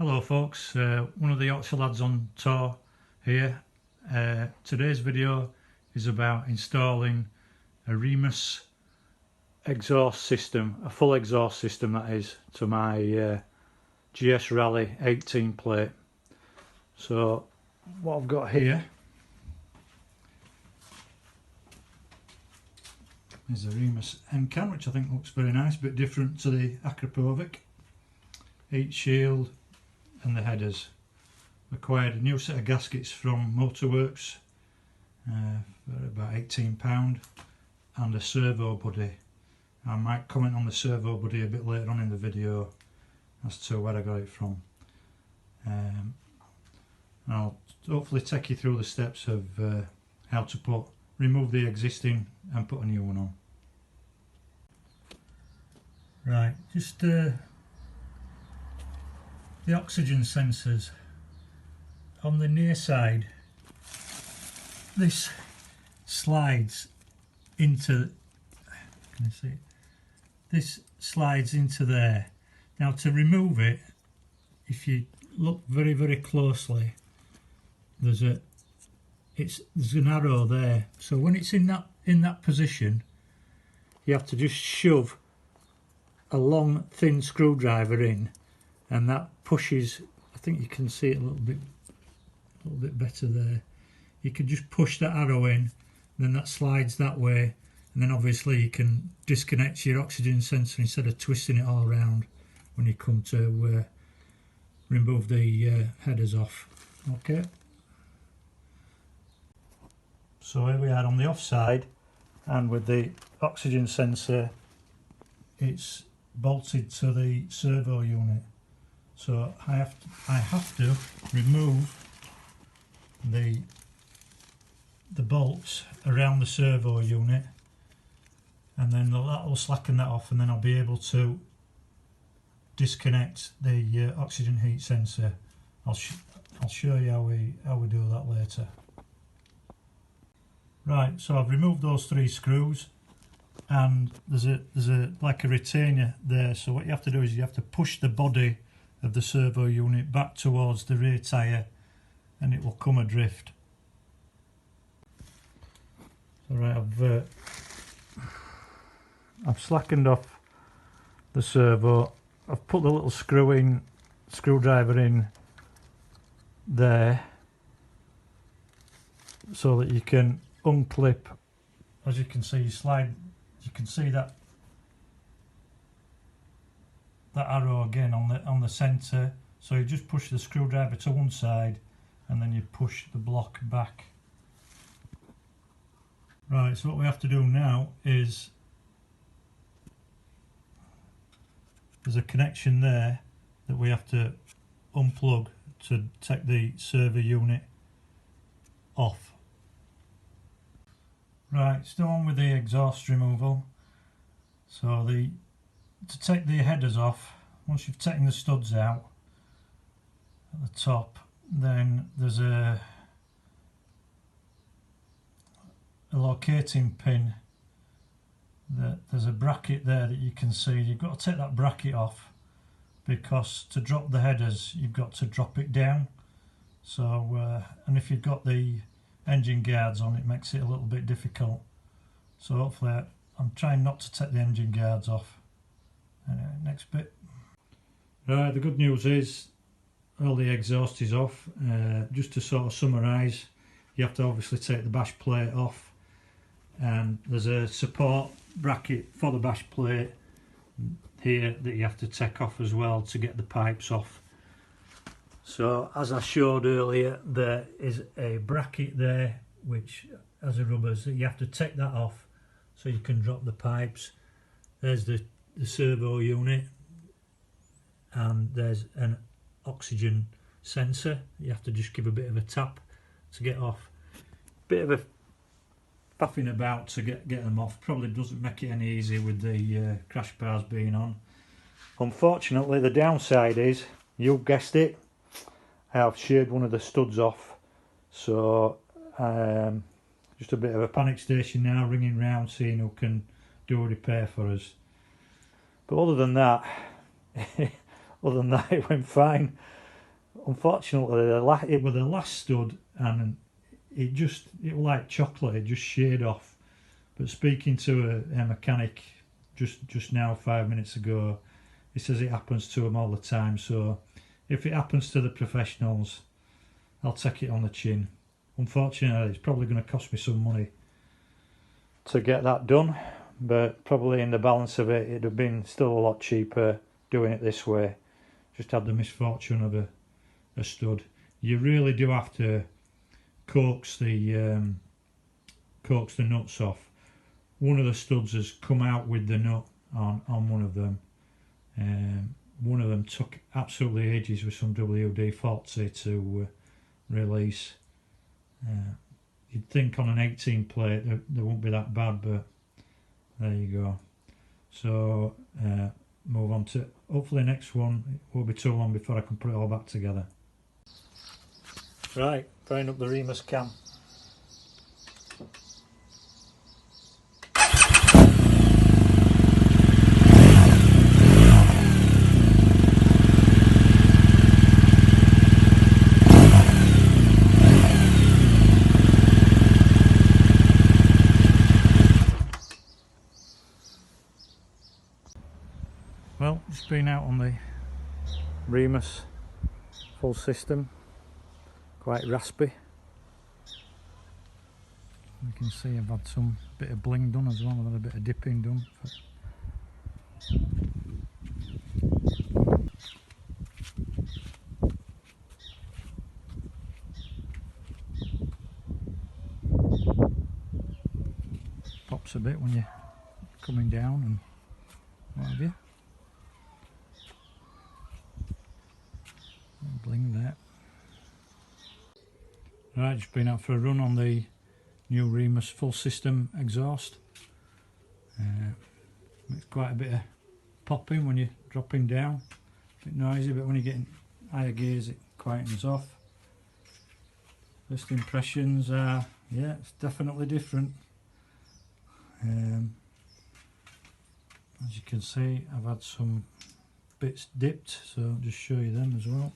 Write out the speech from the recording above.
Hello folks, one of the Yorkshire Lads on Tour here. Today's video is about installing a Remus exhaust system, a full exhaust system that is, to my GS Rallye 18 plate. So what I've got here is a Remus N-Can, which I think looks very nice, a bit different to the Akrapovic. Heat shield and the headers. Acquired a new set of gaskets from Motorworks for about £18, and a servo buddy. I might comment on the servo buddy a bit later on in the video as to where I got it from. I'll hopefully take you through the steps of how to remove the existing and put a new one on. Right, just the oxygen sensors on the near side. This slides into, can you see it? This slides into there. Now to remove it, if you look very closely, there's an arrow there. So when it's in that position, you have to just shove a long thin screwdriver in, and that pushes. I think you can see it a little bit better there. You can just push that arrow in, and then that slides that way, and then obviously you can disconnect your oxygen sensor instead of twisting it all around when you come to remove the headers off. Okay, so here we are on the off side, and with the oxygen sensor it's bolted to the servo unit. So I have to remove the bolts around the servo unit, and then that will slacken that off, and then I'll be able to disconnect the oxygen heat sensor. I'll show you how we do that later. Right, so I've removed those three screws, and there's like a retainer there. So what you have to do is you have to push the body of the servo unit back towards the rear tyre, and it will come adrift. Alright, I've slackened off the servo. I've put the little screwdriver in there so that you can unclip. As you can see, you can see that arrow again on the centre. So you just push the screwdriver to one side, and then you push the block back. Right, so what we have to do now is, there's a connection there that we have to unplug to take the servo unit off. Right, still on with the exhaust removal. So to take the headers off, once you've taken the studs out at the top, then there's a locating pin. There's a bracket there that you can see. You've got to take that bracket off, because to drop the headers you've got to drop it down. So and if you've got the engine guards on, it makes it a little bit difficult. So hopefully I'm trying not to take the engine guards off. Anyway, next bit. Right, the good news is all the exhaust is off. Just to sort of summarise, you have to obviously take the bash plate off, and there's a support bracket for the bash plate here that you have to take off as well to get the pipes off. So as I showed earlier, there is a bracket there which has a rubbers. You have to take that off so you can drop the pipes. There's the servo unit, and there's an oxygen sensor. You have to just give a bit of a tap to get off. Bit of a faffing about to get them off. Probably doesn't make it any easier with the crash bars being on. Unfortunately, the downside is, you guessed it, I've sheared one of the studs off. So just a bit of a panic station now, ringing round seeing who can do a repair for us. But other than that, it went fine. unfortunately it was the last stud, and it was like chocolate, it just sheared off. But speaking to a mechanic just now 5 minutes ago, he says it happens to them all the time, so if it happens to the professionals, I'll take it on the chin. Unfortunately, it's probably going to cost me some money to get that done, but probably in the balance of it, it'd have been still a lot cheaper doing it this way. Just had the misfortune of a stud. You really do have to coax the nuts off. One of the studs has come out with the nut on one of them. One of them took absolutely ages with some WD-40 to release. You'd think on an 18 plate they won't be that bad, but there you go. So move on to hopefully next one. It won't be too long before I can put it all back together. Right, firing up the Remus cam. Well, it's been out on the Remus Full System, quite raspy. You can see I've had some bit of bling done as well, I've had a bit of dipping done. Pops a bit when you're coming down and what have you. Bling there. Right, just been out for a run on the new Remus Full System exhaust. Makes quite a bit of popping when you're dropping down. A bit noisy, but when you get in higher gears it quietens off. First impressions are, yeah, it's definitely different. As you can see, I've had some bits dipped, so I'll just show you them as well.